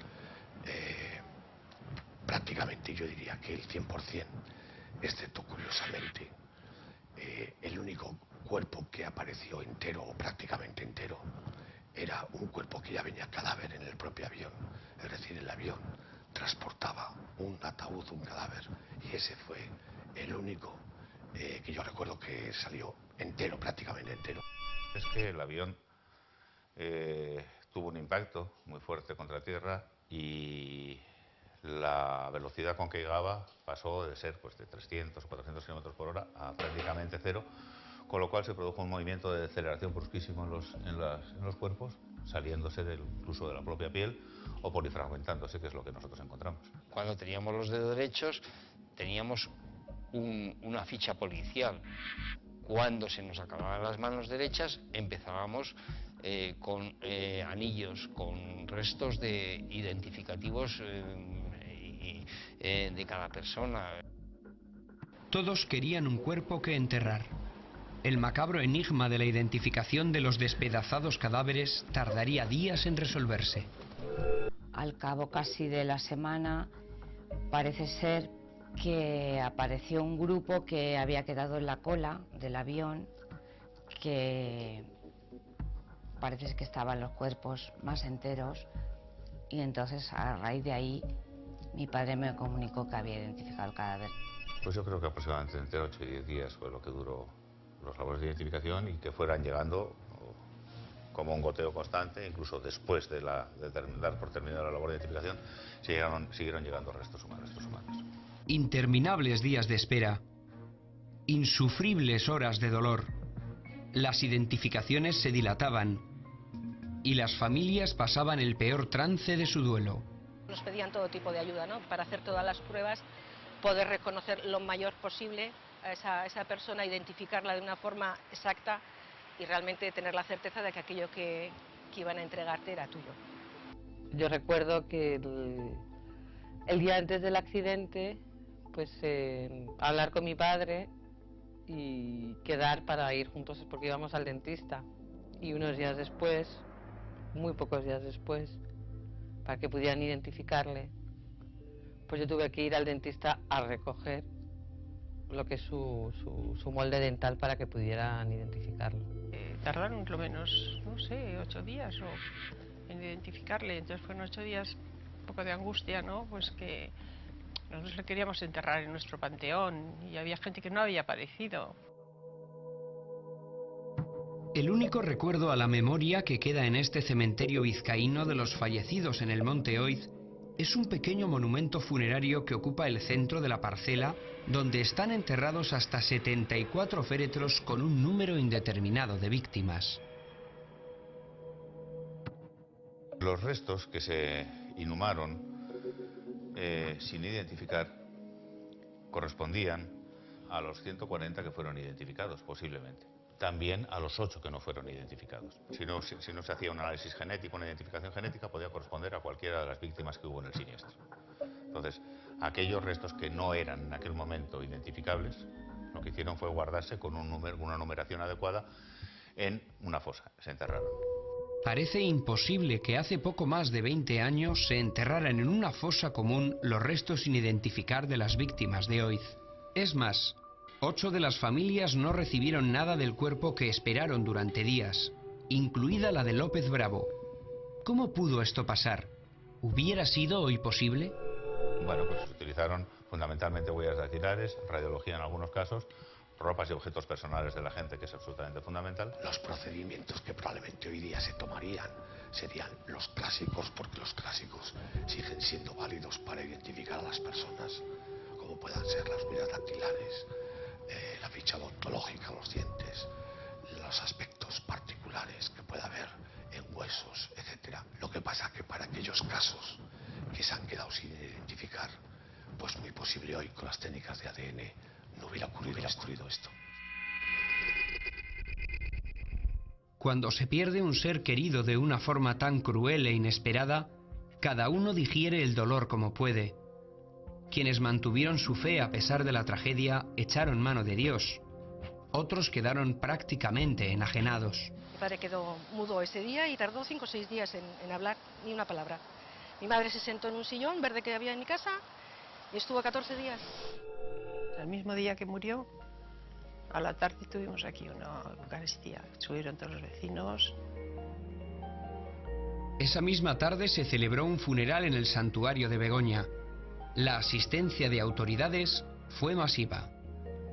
Prácticamente yo diría que el 100%, excepto curiosamente, el único cuerpo que apareció entero o prácticamente entero era un cuerpo que ya venía cadáver en el propio avión. Es decir, el avión transportaba un ataúd, un cadáver, y ese fue el único que yo recuerdo que salió entero, prácticamente entero. Es que el avión tuvo un impacto muy fuerte contra tierra y la velocidad con que llegaba pasó de ser de 300 o 400 kilómetros por hora a prácticamente cero, con lo cual se produjo un movimiento de aceleración brusquísimo en los cuerpos, saliéndose incluso de la propia piel o polifragmentándose, que es lo que nosotros encontramos. Cuando teníamos los dedos derechos teníamos una ficha policial. Cuando se nos acababan las manos derechas empezábamos con anillos, con restos identificativos de cada persona. Todos querían un cuerpo que enterrar. El macabro enigma de la identificación de los despedazados cadáveres tardaría días en resolverse. Al cabo casi de la semana, parece ser que apareció un grupo que había quedado en la cola del avión, que parece que estaban los cuerpos más enteros, y entonces a raíz de ahí mi padre me comunicó que había identificado el cadáver. Pues yo creo que aproximadamente entre 8 y 10 días fue lo que duró los labores de identificación, y que fueran llegando como un goteo constante, incluso después de dar por terminada la labor de identificación, siguieron llegando restos humanos. Interminables días de espera, insufribles horas de dolor, las identificaciones se dilataban y las familias pasaban el peor trance de su duelo. Nos pedían todo tipo de ayuda, ¿no? Para hacer todas las pruebas, poder reconocer lo mayor posible a esa persona, identificarla de una forma exacta y realmente tener la certeza de que aquello que iban a entregarte era tuyo. Yo recuerdo que el día antes del accidente, pues hablar con mi padre y quedar para ir juntos porque íbamos al dentista. Y unos días después, muy pocos días después, para que pudieran identificarle, pues yo tuve que ir al dentista a recoger lo que es su molde dental para que pudieran identificarlo. Tardaron lo menos, no sé, 8 días en identificarle. Entonces fueron 8 días un poco de angustia, ¿no? Pues que nosotros le queríamos enterrar en nuestro panteón y había gente que no había aparecido. El único recuerdo a la memoria que queda en este cementerio vizcaíno de los fallecidos en el Monte Oiz es un pequeño monumento funerario que ocupa el centro de la parcela, donde están enterrados hasta 74 féretros con un número indeterminado de víctimas. Los restos que se inhumaron sin identificar correspondían a los 140 que fueron identificados, posiblemente. También a los 8 que no fueron identificados. Si no se hacía un análisis genético, una identificación genética, podía corresponder a cualquiera de las víctimas que hubo en el siniestro. Entonces, aquellos restos que no eran en aquel momento identificables, lo que hicieron fue guardarse con una numeración adecuada en una fosa. Se enterraron. Parece imposible que hace poco más de 20 años se enterraran en una fosa común los restos sin identificar de las víctimas de Oiz. Es más, 8 de las familias no recibieron nada del cuerpo que esperaron durante días, incluida la de López Bravo. ¿Cómo pudo esto pasar? ¿Hubiera sido hoy posible? Bueno, pues se utilizaron fundamentalmente huellas dactilares, radiología en algunos casos, ropas y objetos personales de la gente, que es absolutamente fundamental. Los procedimientos que probablemente hoy día se tomarían serían los clásicos, porque los clásicos siguen siendo válidos para identificar a las personas, como puedan ser las huellas dactilares, la ficha odontológica, los dientes, los aspectos particulares que pueda haber en huesos, etc. Lo que pasa que para aquellos casos que se han quedado sin identificar, pues muy posible hoy con las técnicas de ADN no hubiera ocurrido esto. Cuando se pierde un ser querido de una forma tan cruel e inesperada, cada uno digiere el dolor como puede. Quienes mantuvieron su fe a pesar de la tragedia echaron mano de Dios. Otros quedaron prácticamente enajenados. Mi padre quedó mudo ese día y tardó 5 o 6 días en hablar ni una palabra. Mi madre se sentó en un sillón verde que había en mi casa y estuvo 14 días. El mismo día que murió, a la tarde tuvimos aquí una Eucaristía. Subieron todos los vecinos. Esa misma tarde se celebró un funeral en el santuario de Begoña. La asistencia de autoridades fue masiva.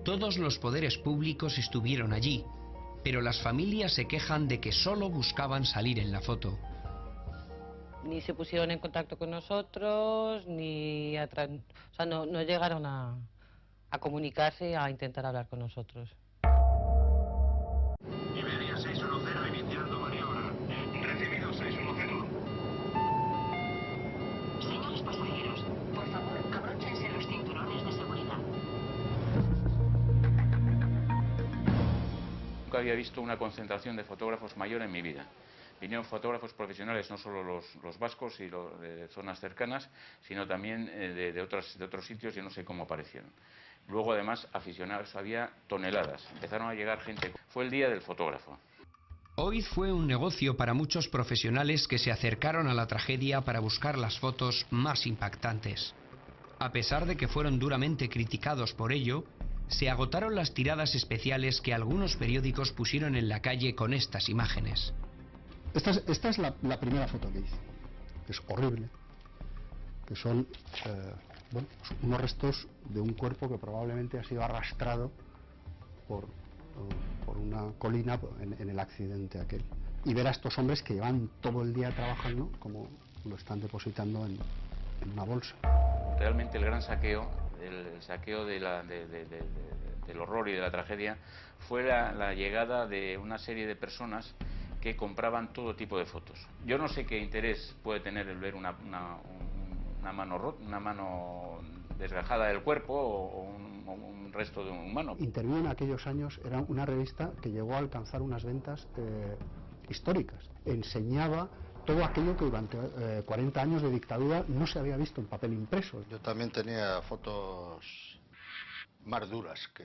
Todos los poderes públicos estuvieron allí, pero las familias se quejan de que solo buscaban salir en la foto. Ni se pusieron en contacto con nosotros, ni no llegaron a comunicarse, a intentar hablar con nosotros. Iberia 610 iniciando maniobra. Recibido 610. Señores pasajeros, por favor, abróchense los cinturones de seguridad. Nunca había visto una concentración de fotógrafos mayor en mi vida. Vinieron fotógrafos profesionales, no solo los vascos y los de zonas cercanas, sino también de otros sitios, yo no sé cómo aparecieron. Luego, además, aficionados, había toneladas. Empezaron a llegar gente. Fue el día del fotógrafo. Hoy fue un negocio para muchos profesionales que se acercaron a la tragedia para buscar las fotos más impactantes. A pesar de que fueron duramente criticados por ello, se agotaron las tiradas especiales que algunos periódicos pusieron en la calle con estas imágenes. Esta es la primera foto que hice. Es horrible. Que son bueno, unos restos de un cuerpo que probablemente ha sido arrastrado por una colina en el accidente aquel. Y ver a estos hombres que llevan todo el día trabajando como lo están depositando en una bolsa. Realmente el gran saqueo, el saqueo del horror y de la tragedia, fue la llegada de una serie de personas que compraban todo tipo de fotos. Yo no sé qué interés puede tener el ver una mano desgajada del cuerpo o un resto de un humano. Interview en aquellos años era una revista que llegó a alcanzar unas ventas históricas. Enseñaba todo aquello que durante 40 años de dictadura no se había visto en papel impreso. Yo también tenía fotos más duras que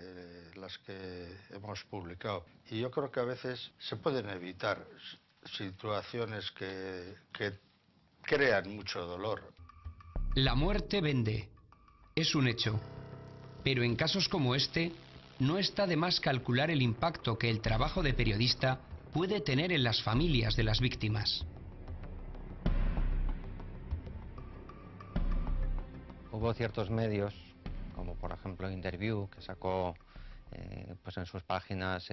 las que hemos publicado. Y yo creo que a veces se pueden evitar situaciones que crean mucho dolor. La muerte vende. Es un hecho. Pero en casos como este, no está de más calcular el impacto que el trabajo de periodista puede tener en las familias de las víctimas. Hubo ciertos medios, como por ejemplo Interview, que sacó pues en sus páginas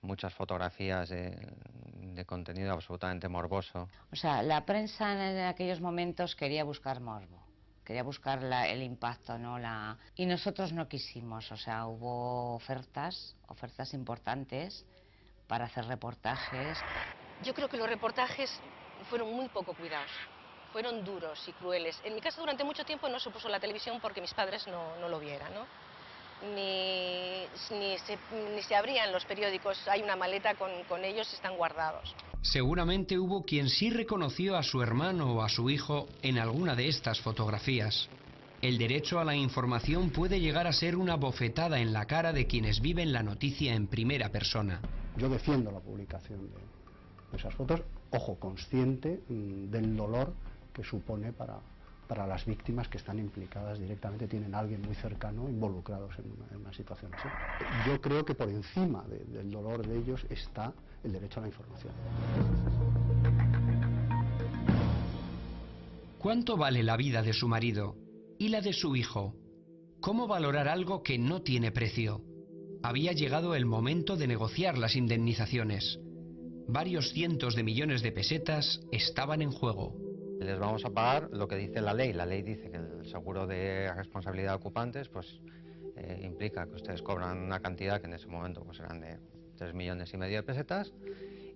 muchas fotografías de contenido absolutamente morboso. O sea, la prensa en aquellos momentos quería buscar morbo, quería buscar el impacto, ¿no? Y nosotros no quisimos, o sea, hubo ofertas importantes para hacer reportajes. Yo creo que los reportajes fueron muy poco cuidados. Fueron duros y crueles. En mi casa durante mucho tiempo no se puso la televisión porque mis padres no lo vieran, ¿no? Ni se abrían los periódicos, hay una maleta con ellos, están guardados. Seguramente hubo quien sí reconoció a su hermano o a su hijo en alguna de estas fotografías. El derecho a la información puede llegar a ser una bofetada en la cara de quienes viven la noticia en primera persona. Yo defiendo la publicación de esas fotos, ojo, consciente del dolor que supone para las víctimas que están implicadas directamente, tienen a alguien muy cercano involucrados en una situación así. Yo creo que por encima del dolor de ellos está el derecho a la información. ¿Cuánto vale la vida de su marido y la de su hijo? ¿Cómo valorar algo que no tiene precio? Había llegado el momento de negociar las indemnizaciones. Varios cientos de millones de pesetas estaban en juego. Les vamos a pagar lo que dice la ley. La ley dice que el seguro de responsabilidad de ocupantes pues implica que ustedes cobran una cantidad que en ese momento pues eran de 3,5 millones de pesetas,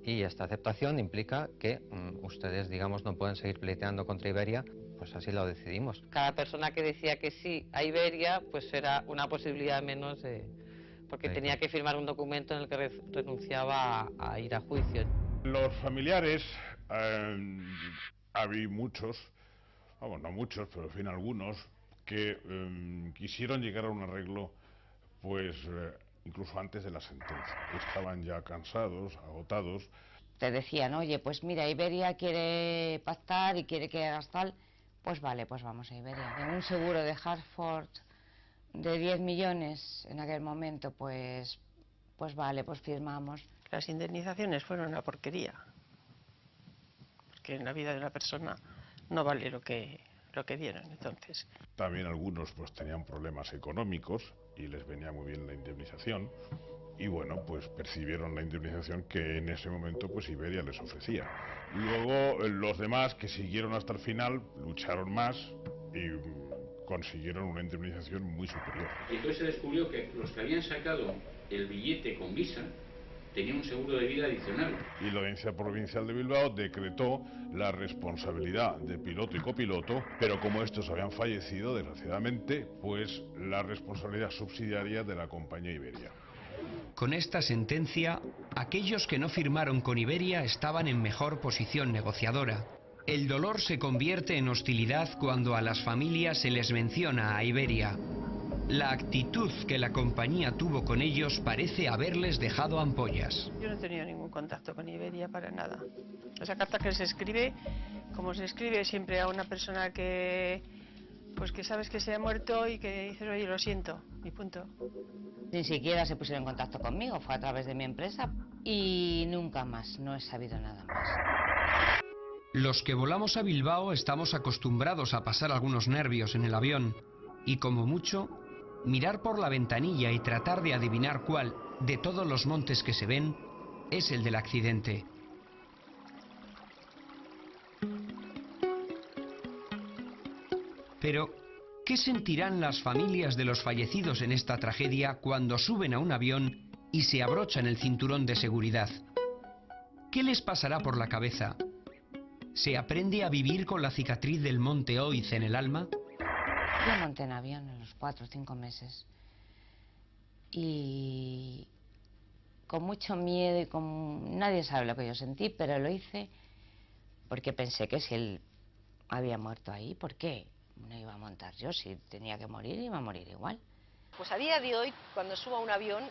y esta aceptación implica que ustedes, digamos, no pueden seguir pleiteando contra Iberia, pues así lo decidimos. Cada persona que decía que sí a Iberia pues era una posibilidad menos porque tenía que firmar un documento en el que renunciaba a ir a juicio. Los familiares, había muchos, vamos, no muchos, pero en fin algunos, que quisieron llegar a un arreglo, pues incluso antes de la sentencia. Estaban ya cansados, agotados. Te decían, oye, pues mira, Iberia quiere pactar y quiere que hagas tal, pues vale, pues vamos a Iberia. En un seguro de Hartford de 10 millones en aquel momento, pues vale, pues firmamos. Las indemnizaciones fueron una porquería, porque en la vida de una persona no vale lo que dieron entonces. También algunos pues tenían problemas económicos y les venía muy bien la indemnización, y bueno, pues percibieron la indemnización que en ese momento pues Iberia les ofrecía. Luego los demás que siguieron hasta el final lucharon más y consiguieron una indemnización muy superior. Entonces se descubrió que los que habían sacado el billete con visa tenían un seguro de vida adicional. Y la Audiencia Provincial de Bilbao decretó la responsabilidad de piloto y copiloto, pero como estos habían fallecido, desgraciadamente, pues la responsabilidad subsidiaria de la compañía Iberia. Con esta sentencia, aquellos que no firmaron con Iberia estaban en mejor posición negociadora. El dolor se convierte en hostilidad cuando a las familias se les menciona a Iberia. La actitud que la compañía tuvo con ellos parece haberles dejado ampollas. Yo no he tenido ningún contacto con Iberia para nada. Esa carta que se escribe, como se escribe siempre a una persona que sabes que se ha muerto y que dices, oye, lo siento, y punto. Ni siquiera se pusieron en contacto conmigo, fue a través de mi empresa y nunca más, no he sabido nada más. Los que volamos a Bilbao estamos acostumbrados a pasar algunos nervios en el avión y, como mucho, mirar por la ventanilla y tratar de adivinar cuál, de todos los montes que se ven, es el del accidente. Pero, ¿qué sentirán las familias de los fallecidos en esta tragedia cuando suben a un avión y se abrochan el cinturón de seguridad? ¿Qué les pasará por la cabeza? ¿Se aprende a vivir con la cicatriz del monte Oiz en el alma? Yo monté en avión en los 4 o 5 meses y con mucho miedo y con... Nadie sabe lo que yo sentí, pero lo hice porque pensé que si él había muerto ahí, ¿por qué no iba a montar yo? Si tenía que morir, iba a morir igual. Pues a día de hoy, cuando subo a un avión,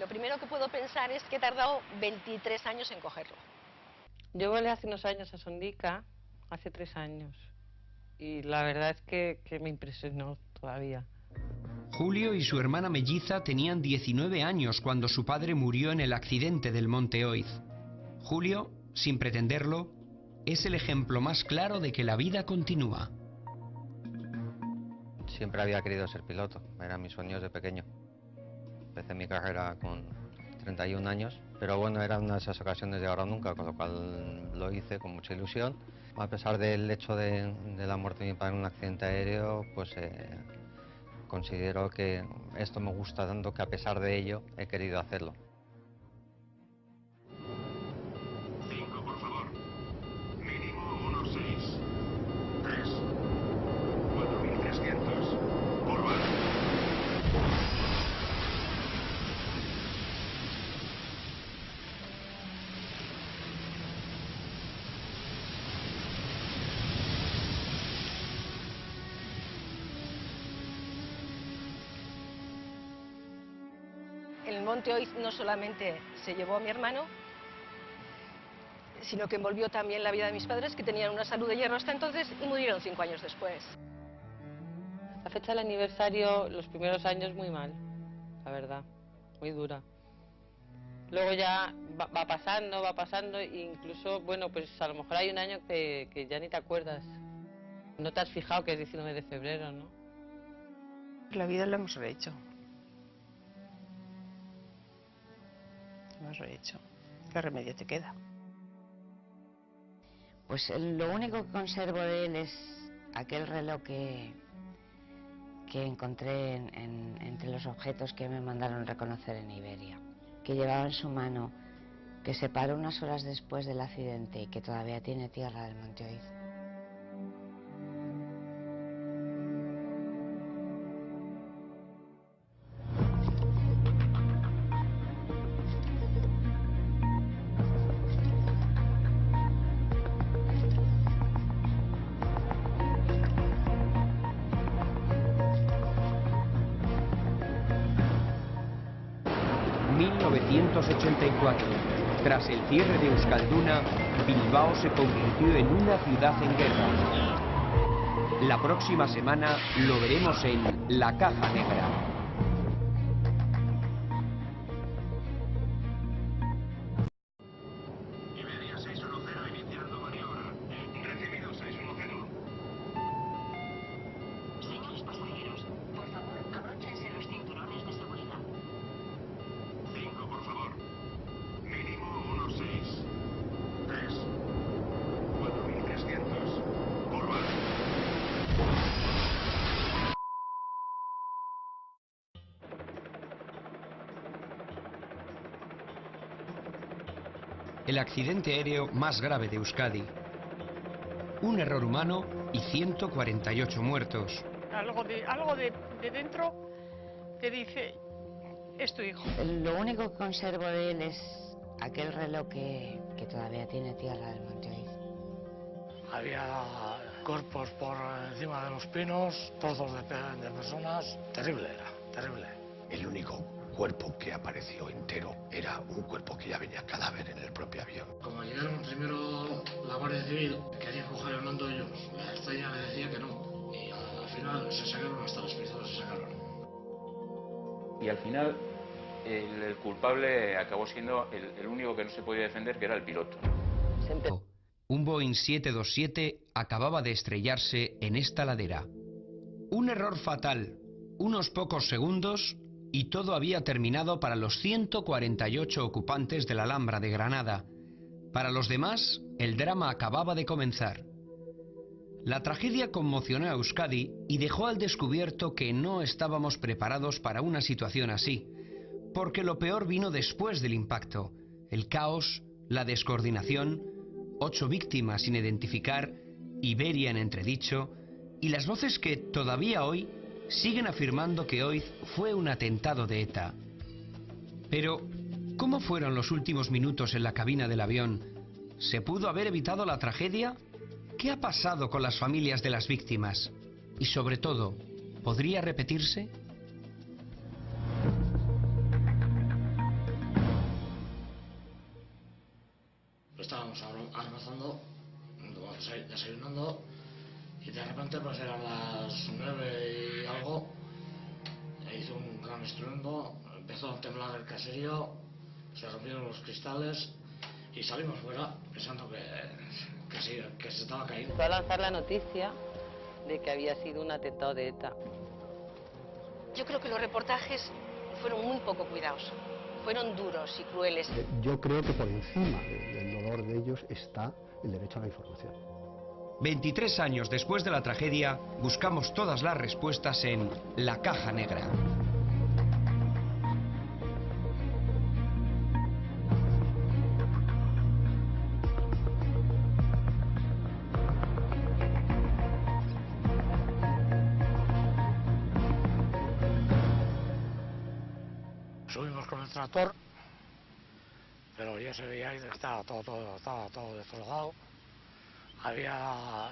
lo primero que puedo pensar es que he tardado 23 años en cogerlo. Yo volé hace unos años a Sondica, hace 3 años, y la verdad es que me impresionó todavía. Julio y su hermana melliza tenían 19 años cuando su padre murió en el accidente del monte Oiz. Julio, sin pretenderlo, es el ejemplo más claro de que la vida continúa. Siempre había querido ser piloto, era mi sueño desde pequeño. Empecé mi carrera con 31 años, pero bueno, era una de esas ocasiones de ahora o nunca, con lo cual lo hice con mucha ilusión. A pesar del hecho de la muerte de mi padre en un accidente aéreo, pues considero que esto me gusta tanto que a pesar de ello he querido hacerlo. 5, por favor. Mínimo 1.6. 3. 4.300. Curva. El monte Oiz no solamente se llevó a mi hermano, sino que envolvió también la vida de mis padres, que tenían una salud de hierro hasta entonces y murieron 5 años después. La fecha del aniversario, los primeros años muy mal, la verdad, muy dura. Luego ya va pasando, e incluso, bueno, pues a lo mejor hay un año que ya ni te acuerdas. No te has fijado que es 19 de febrero, ¿no? La vida la hemos rehecho. Hemos rehecho. ¿Qué remedio te queda? Pues lo único que conservo de él es aquel reloj que encontré entre los objetos que me mandaron reconocer en Iberia, que llevaba en su mano, que se paró unas horas después del accidente y que todavía tiene tierra del monte Oiz. Tras el cierre de Euskalduna, Bilbao se convirtió en una ciudad en guerra. La próxima semana lo veremos en La Caja Negra. Iberia 610 iniciando maniobra. Recibido 610. Señores pasajeros, por favor, abróchense los cinturones de seguridad. 5, por favor. Mínimo 1.6. 3. 4.300. Curva. El accidente aéreo más grave de Euskadi. Un error humano y 148 muertos. Algo de dentro te dice, es tu hijo. Lo único que conservo de él es aquel reloj que todavía tiene tierra del Monte Oiz. Había cuerpos por encima de los pinos, trozos de personas. Terrible era, terrible. El único cuerpo que apareció entero era un cuerpo que ya venía cadáver en el propio avión. Como llegaron primero la Guardia Civil, querían coger el mando ellos. La estrella le decía que no. Y al final se sacaron hasta los pistolas, se sacaron. Y al final el culpable acabó siendo el único que no se podía defender, que era el piloto. Un Boeing 727 acababa de estrellarse en esta ladera. Un error fatal, unos pocos segundos y todo había terminado para los 148 ocupantes de la Alhambra de Granada. Para los demás, el drama acababa de comenzar. La tragedia conmocionó a Euskadi y dejó al descubierto que no estábamos preparados para una situación así, porque lo peor vino después del impacto: el caos, la descoordinación, 8 víctimas sin identificar, Iberia en entredicho, y las voces que todavía hoy siguen afirmando que Oiz fue un atentado de ETA. Pero, ¿cómo fueron los últimos minutos en la cabina del avión? ¿Se pudo haber evitado la tragedia? ¿Qué ha pasado con las familias de las víctimas? Y sobre todo, ¿podría repetirse? Estábamos almorzando, desayunando, y de repente pues eran las 9 y algo, hizo un gran estruendo, empezó a temblar el caserío, se rompieron los cristales y salimos fuera pensando que sí, que se estaba cayendo. Empezó a lanzar la noticia de que había sido un atentado de ETA. Yo creo que los reportajes fueron muy poco cuidados, fueron duros y crueles. Yo creo que por encima del dolor de ellos está el derecho a la información. 23 años después de la tragedia, buscamos todas las respuestas en La Caja Negra. Subimos con el tractor, pero ya se veía que estaba todo destrozado. Había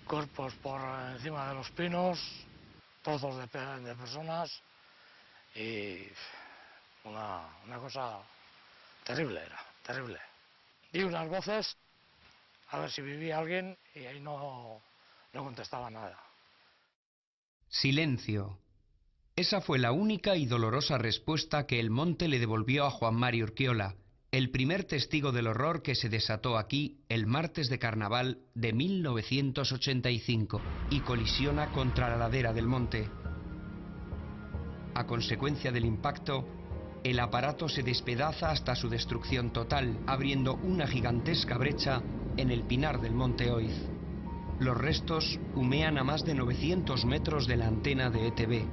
cuerpos por encima de los pinos, trozos de personas y una cosa terrible era, terrible. Di unas voces a ver si vivía alguien y ahí no contestaba nada. Silencio. Esa fue la única y dolorosa respuesta que el monte le devolvió a Juan Mari Urquiola, el primer testigo del horror que se desató aquí el martes de carnaval de 1985 y colisiona contra la ladera del monte. A consecuencia del impacto, el aparato se despedaza hasta su destrucción total, abriendo una gigantesca brecha en el pinar del monte Oiz. Los restos humean a más de 900 metros de la antena de ETV.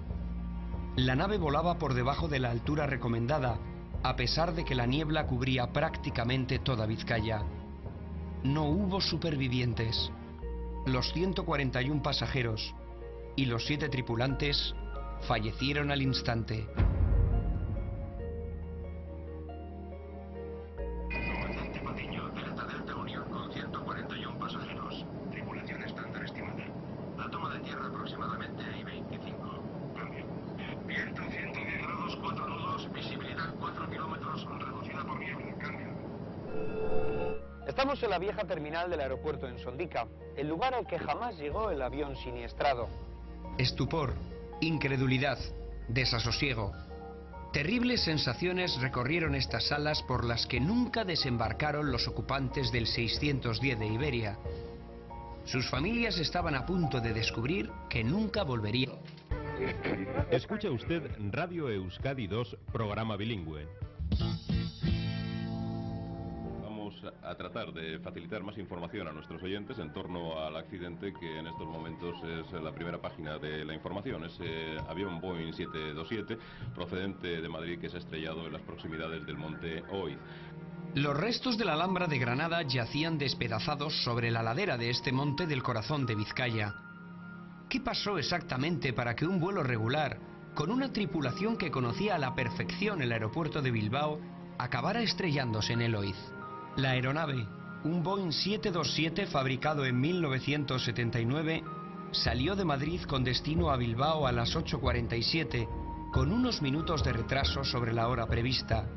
La nave volaba por debajo de la altura recomendada, a pesar de que la niebla cubría prácticamente toda Vizcaya. No hubo supervivientes. Los 141 pasajeros y los 7 tripulantes fallecieron al instante. Comandante Patiño, Delta Unión con 141 pasajeros. Tripulación estándar estimada. La toma de tierra aproximadamente I-25. Cambio. Viento 110 grados, 4 nudos, visibilidad 4 kilómetros, reducida por niebla. Cambio. Estamos en la vieja terminal del aeropuerto en Sondica, el lugar al que jamás llegó el avión siniestrado. Estupor, incredulidad, desasosiego. Terribles sensaciones recorrieron estas salas por las que nunca desembarcaron los ocupantes del 610 de Iberia. Sus familias estaban a punto de descubrir que nunca volverían. Escucha usted Radio Euskadi 2, programa bilingüe. Vamos a tratar de facilitar más información a nuestros oyentes en torno al accidente que en estos momentos es la primera página de la información. Ese avión Boeing 727 procedente de Madrid que se ha estrellado en las proximidades del monte Oiz. Los restos de la Alhambra de Granada yacían despedazados sobre la ladera de este monte del corazón de Vizcaya. ¿Qué pasó exactamente para que un vuelo regular, con una tripulación que conocía a la perfección el aeropuerto de Bilbao, acabara estrellándose en Eloiz. La aeronave, un Boeing 727 fabricado en 1979, salió de Madrid con destino a Bilbao a las 8:47, con unos minutos de retraso sobre la hora prevista.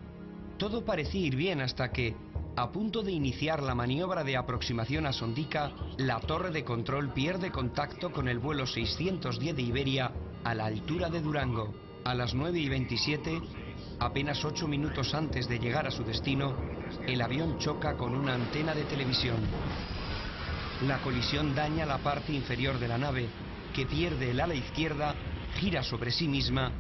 Todo parecía ir bien hasta que, a punto de iniciar la maniobra de aproximación a Sondica, la torre de control pierde contacto con el vuelo 610 de Iberia a la altura de Durango. A las 9:27, apenas 8 minutos antes de llegar a su destino, el avión choca con una antena de televisión. La colisión daña la parte inferior de la nave, que pierde el ala izquierda, gira sobre sí misma